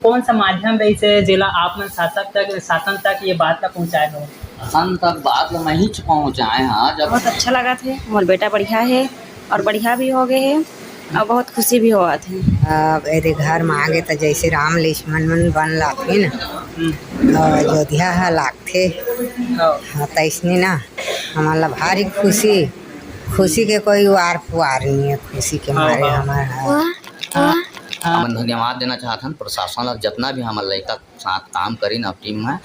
कौन सा माध्यम रही से जिला आप मन शासन तक ये बात ला पहुँचाए हो? शासन तक बात ला नहीं पहुँचाए हाँ। जब बहुत अच्छा लगा थे, मोर बेटा बढ़िया है और बढ़िया भी हो गए है और बहुत खुशी भी होआ थे। अब यदि घर में आगे तो जैसे राम लक्ष्मण मन बन लाथिन अयोध्या ह लागथे तैसने ना हमारा भारी खुशी के कोई वार पुआर नहीं है। खुशी के मारे हमारा हम धन्यवाद देना चाहते हैं प्रशासन ला, जितना भी हमारे लड़का साथ काम करी ना टीम में।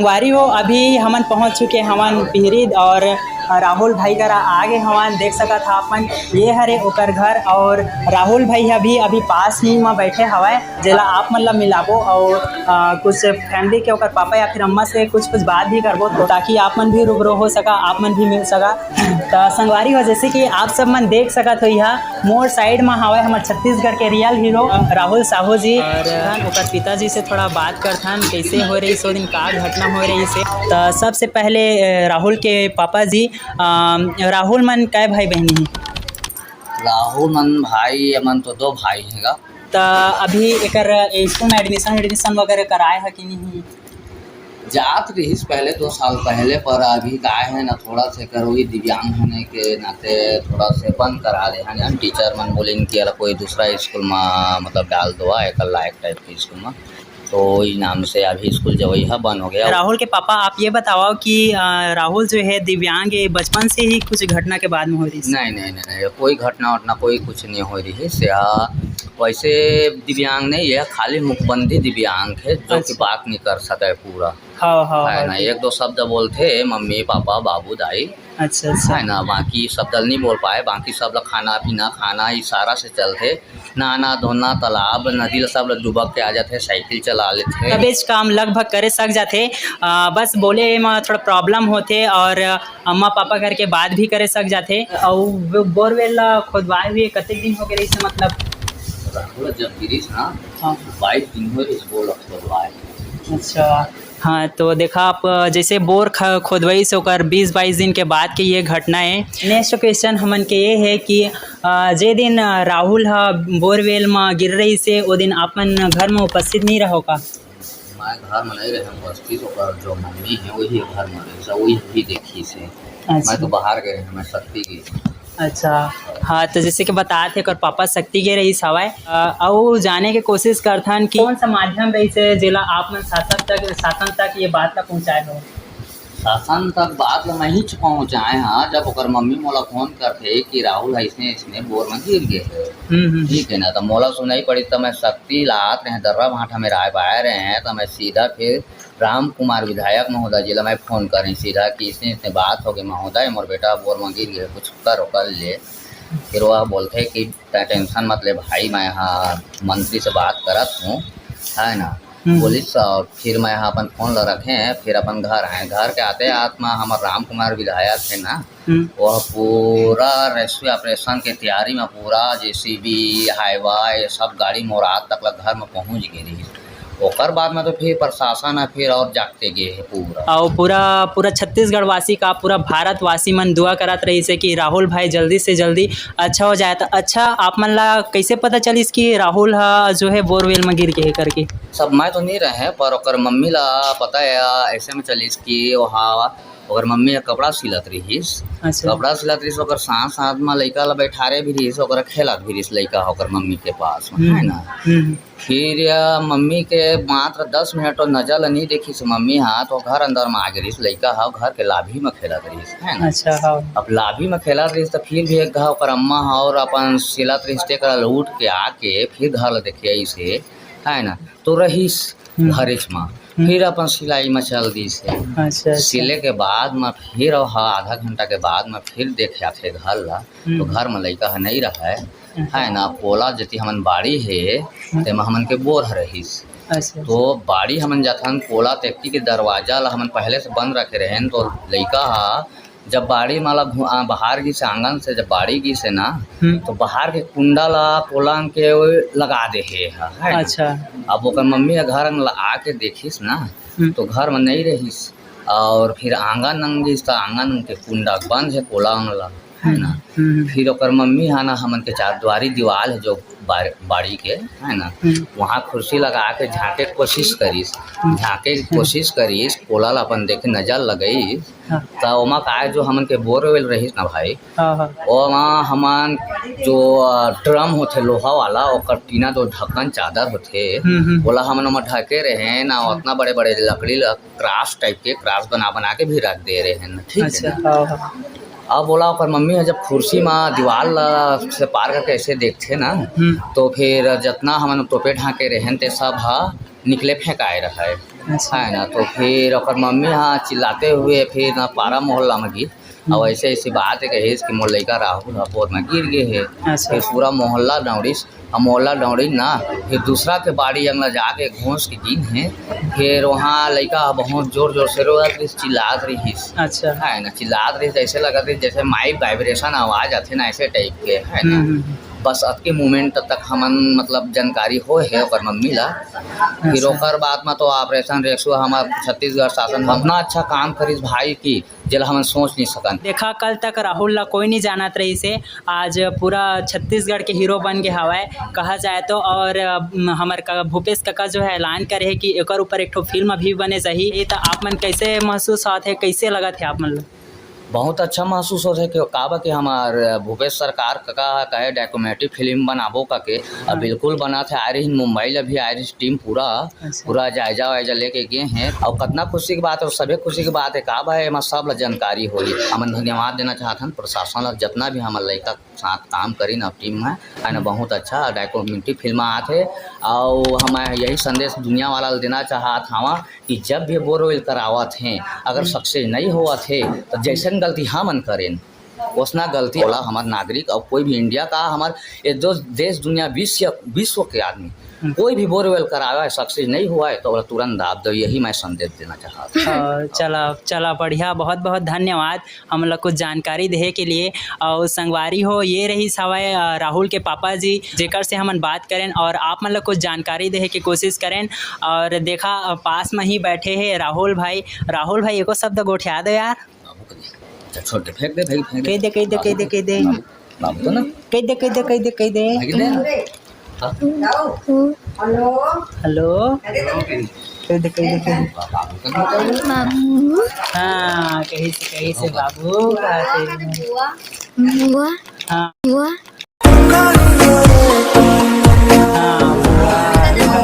वारी हो अभी हमन पहुंच चुके हमन पिहरी और राहुल भाई करा आगे हमन देख सका था अपन ये हरे ओकर घर और राहुल भाई अभी पास ही में बैठे हवाए जेला आप मन ला मिलाबो और कुछ फैमिली के ओकर पापा या फिर अम्मा से कुछ बात भी करबो तो ताकि आप मन भी रूबरू हो सका, आप मन भी मिल सका। तो संगवारी हो जैसे कि आप सब मन देख सकत हो यहाँ मोर साइड में हवाए हमारे छत्तीसगढ़ के रियल हीरो राहुल साहू जी और ओकर पिताजी से थोड़ा बात करथन कैसे हो रही सो दिन का घटना हो रही से। तो सबसे पहले राहुल के पापा जी राहुल मन काय भाई बहनी है? राहुल मन भाई मन तो 2 भाई हैगा। तो अभी एकर स्कूल में एडमिशन वगैरह कराए है कि नहीं? जात रहीस पहले 2 साल पहले, पर अभी का है ना थोड़ा से कर वही दिव्यांग होने के नाते थोड़ा से बंद करा दे हैं। टीचर मन बोले कि अला कोई दूसरा स्कूल में मतलब डाल दो एक लायक टाइप के स्कूल में, तो इस नाम से अभी स्कूल जो है बंद हो गया। राहुल के पापा आप ये बताओ कि राहुल जो है दिव्यांग है बचपन से ही कुछ घटना के बाद में हो रही? नहीं कोई घटना कोई कुछ नहीं हो रही है। वैसे दिव्यांग नहीं है, खाली मुखबंदी दिव्यांग है जो कि बात नहीं कर सकते पूरा। हाँ है ना, 1-2 शब्द बोलते मम्मी पापा बाबू दाई। अच्छा है ना, बाकी शब्द नहीं बोल पाए। बाकी सब लोग खाना पीना खाना इशारा से चलते, नहाना धोना तालाब नदी सब लोग डूबक के आ जाते, साइकिल चला लेते, सब काम लगभग करे सक जाते। बस बोले में थोड़ा प्रॉब्लम होते और अम्मा पापा घर के बात भी करे सक जाते। और बोरवेल खोदवाए हुए कतने दिन हो गए से मतलब? जब गिरीश ना 22 दिन हुए इस बोल खोदवाए। अच्छा हाँ, तो देखा आप जैसे बोर खोदवाई से होकर 20-22 दिन के बाद की ये घटना है। नेक्स्ट क्वेश्चन हमन के ये है कि जे दिन राहुल बोरवेल में गिर रही से वो दिन आपन घर में उपस्थित नहीं रहो का? मैं घर में नहीं रहे उपस्थित, और जो मम्मी है वही घर में रहे वही भी देखी से। मैं तो बाहर गए, मैं शक्ति की। अच्छा हाँ, तो जैसे कि बताए थे और पापा शक्ति के रही हवाए और जाने के कोशिश करथन कि कौन सा माध्यम रही से जिला आप मन शासन तक ये बात ला पहुँचाए हो? शासन तक बात ला नहीं पहुँचाए हाँ। जब ओकर मम्मी मोला फोन करते कि राहुल है इसने बोर में गिर गए, ठीक है ना, तो मोला सुनाई पड़ी। तो मैं शक्ति लात रहे दर्रा भाटा में राय पाए रहे हैं, तो मैं सीधा फिर राम कुमार विधायक महोदय जिला मैं फ़ोन करें सीधा कि इसने बात हो गई महोदय मोर बेटा बोर में गिर गए, कुछ कर ले। फिर वह बोलते कि टेंशन मत ले भाई, मैं यहाँ मंत्री से बात करत हूँ, है ना पुलिस। और फिर मैं यहाँ अपन फ़ोन रखे हैं, फिर अपन घर आए। घर के आते आत्मा हमारे राम कुमार विधायक है ना, वह पूरा रेस्क्यू ऑपरेशन के तैयारी में पूरा JCB हाईवा ये सब गाड़ी मोरात तक घर में पहुँच गई। ओकर बाद में तो फिर प्रशासन है फिर और जागते गए है पूरा। और पूरा छत्तीसगढ़ वासी का पूरा भारतवासी मन दुआ करत रही से कि राहुल भाई जल्दी से जल्दी अच्छा हो जाए। तो अच्छा आप मन ला कैसे पता चलिस कि राहुल जो है बोरवेल में गिर के करके? सब मैं तो नहीं रहे, पर ओकर मम्मी ला पता है ऐसे में चलिस कि वहाँ ओकर मम्मी कपड़ा सिलत रहीस। अच्छा। कपड़ा सिलत रहीस, ओकर साथ में लड़का ला बैठारे भी रहीस, ओकर खेलत भी रहीस लड़का ओकर मम्मी के पास, है ना। फिर मम्मी के मात्र 10 मिनट तो नजर नहीं देखी से मम्मी तो घर अंदर में आ गई। लड़का घर के लाभी में खेलत रहीस, है ना। अच्छा हाँ। अब लाभी में खेलत रहीस तो फिर भी एक ओकर अम्मा और अपन सिलत रहीस लूट के आके फिर घर देखे ऐसे, है ना, तो रहीस घरेच में। फिर अपन सिलाई में चल दी से। अच्छा। सिले के बाद में फिर आधा घंटा के बाद में फिर देखे थे घर ला, तो घर में लड़का नहीं रहा है ना। पोला जति हमन बाड़ी है तेमा हमन के बोर रहीस। अच्छा। तो बाड़ी हमन जाथन पोला तेक्की के दरवाजा ला हमन पहले से बंद रखे रहे। तो लड़का जब बाड़ी माला बाहर गी से आंगन से जब बाड़ी गी से ना, तो बाहर के कुंडा ला पोला के लगा दे है। अच्छा। अब ओकर मम्मी घर आके देखिस ना, तो घर में नहीं रहीस। और फिर आंगन अंगिस तो आंगन के कुंडा बंद है पोला ला, है ना। फिर ओकर मम्मी है ना हमन के चार द्वारी दीवार है जो बाड़ी के है ना, वहाँ कुर्सी लगा के झाँके कोशिश करीस कोलल अपन देखे नजर लगई तो ओमा का जो हमन के बोरवेल रहीस ना भाई, ओमा हमन जो ड्रम होथे लोहा वाला ओकर टीना जो ढक्कन चादर होथे ओला हमन ओमा ढके रहे ना, उतना बड़े बड़े लकड़ी क्रास टाइप के क्रास बना के भी रख दे रहे हैं, ठीक है ना। अब बोला ओकर मम्मी है जब कुर्सी में दीवार से पार करके ऐसे देखते ना तो फिर जितना हमन टोपे ढाके रहन ते सब निकले फेंकाए रहे है ना। तो फिर ओकर मम्मी चिल्लाते हुए फिर ना पारा मोहल्ला में गिर और ऐसे ऐसी बात है कही कि मोर लड़का राहुल बोर में गिर गए है। फिर पूरा मोहल्ला दौड़ीस मोहल्ला दौड़ी ना, फिर दूसरा के बाड़ी अंगला जाके घोंस के गिन है। फिर वहाँ लड़का बहुत जोर जोर से रोत रही, चिल्लात रही है ना, चिल्लात रही ऐसे लगत रही जैसे माइक वाइब्रेशन आवाज आते ना ऐसे टाइप के है ना। बस अब के मोमेंट तक हमन मतलब जानकारी हो है ओकर मम्मी ला। फिर ओकर बाद में तो ऑपरेशन रेक्सो हमार छत्तीसगढ़ शासन इतना अच्छा काम करिस भाई की जेला हमन सोच नहीं सकन। देखा कल तक राहुल ला कोई नहीं जानत रही से, आज पूरा छत्तीसगढ़ के हीरो बन के हवाए कहा जाए तो। और हमार भूपेश काका जो है ऐलान करे है कि एकर ऊपर एक ठो फिल्म अभी बने चाहिए। तो आप मन कैसे महसूस होते है, कैसे लगत है आप मन? बहुत अच्छा महसूस होता है कि काबा के हमार भूपेश सरकार कहे डॉक्यूमेंट्री फिल्म बनाबो के अब बिल्कुल बना थे। आ रही मुंबई ला भी आ रही टीम पूरा जायजा वायजा लेके गए हैं और कितना खुशी की बात है, सभी खुशी की बात है। काबा है हमारे सब ला जानकारी हुई। हम धन्यवाद देना चाहते हैं प्रशासन ला, जितना भी हमारे लड़का साथ काम करी ना टीम में है ना, बहुत अच्छा डॉक्यूमेंट्री फिल्म आते। और हम यही संदेश दुनिया वाला देना चाहत हवा कि जब भी बोरवेल करावत हैं अगर सक्सेस नहीं हुआ थे तो जैसे गलती हमन करें उसना गलती होला हमार नागरिक और कोई भी इंडिया का हमार ये जो देश दुनिया विश्व के आदमी कोई भी बोरवेल करावा सक्सेस नहीं हुआ है तो तुरंत दाब दो, यही मैं संदेश देना चाहता हूँ। चला बढ़िया, बहुत बहुत धन्यवाद हम लोग को जानकारी दे के लिए। और संगवारी हो ये रही सवाए राहुल के पापा जी जेकर से हम बात करें और आप मतलब कुछ जानकारी दे के कोशिश करें। और देखा पास में ही बैठे हैं राहुल भाई एको शब्द गोठिया दो यार, छोटे फेंक दे भाई, कह दे बाबू तो ना कह दे हेलो कह दे हाँ कहीं से बाबू हाँ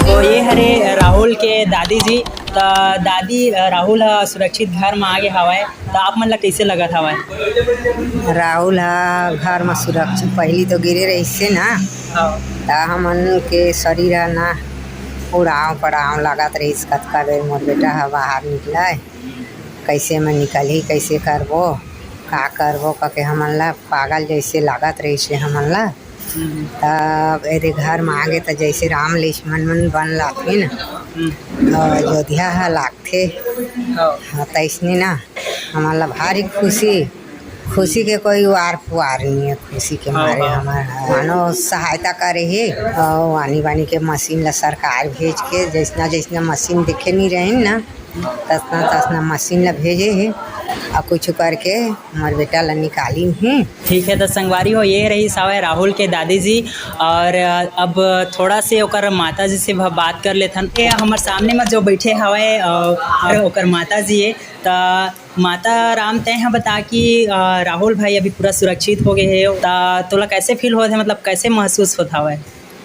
तो ये हरे राहुल के दादी जी। तो दादी राहुल सुरक्षित घर में आगे हवाए तो आप मन ला कैसे लगत हवाए? राहुल घर में सुरक्षित पहली तो गिरे रही से ना, तो हमन के शरीर ना उड़ाव पड़ाव लागत रही। कतका बेर मोर बेटा बाहर निकला कैसे मैं निकली कैसे करबो का करबो करके हमन ला पागल जैसे लागत रही से हमन ला। तब यदि घर में आगे तो जैसे राम लक्ष्मण मन बन लाथिन अयोध्या लागथे तैसने ना हमन ला भारी खुशी के कोई वार पुआर नहीं है। खुशी के मारे हमारे मानो सहायता करे है और आनी बानी के मशीन ला सरकार भेज के जैसना मशीन दिखे नहीं रहे ना तसना मशीन ला भेजे है और कुछ करके हमारे बेटा ला निकाली हैं। ठीक है तो संगवारी हो ये रही सवाए राहुल के दादी जी। और अब थोड़ा से ओकर माता जी से बात कर लेथन। हमारे सामने में जो बैठे हवाए ओकर माता जी है। तो माता राम तय बता कि राहुल भाई अभी पूरा सुरक्षित हो गए है तोला कैसे फील होता है, मतलब कैसे महसूस होता है?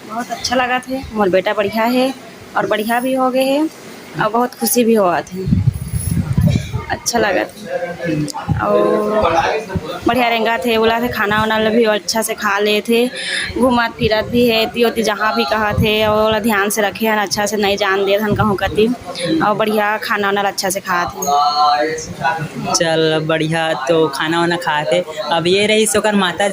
बहुत अच्छा लगा थे, मोर बेटा बढ़िया है और बढ़िया भी हो गए है और बहुत खुशी भी हुआ थे, अच्छा लगा था। और बढ़िया रेंगा थे बोला थे खाना वाना भी अच्छा से खा ले थे, घूमत फिरत भी है ती जहाँ भी कहा थे और ध्यान से रखे हैं अच्छा से नहीं जान दिए हन कहूँ कती और बढ़िया खाना वाना अच्छा से खा थे। चल बढ़िया तो खाना वाना खाते। अब ये रही सोकर माता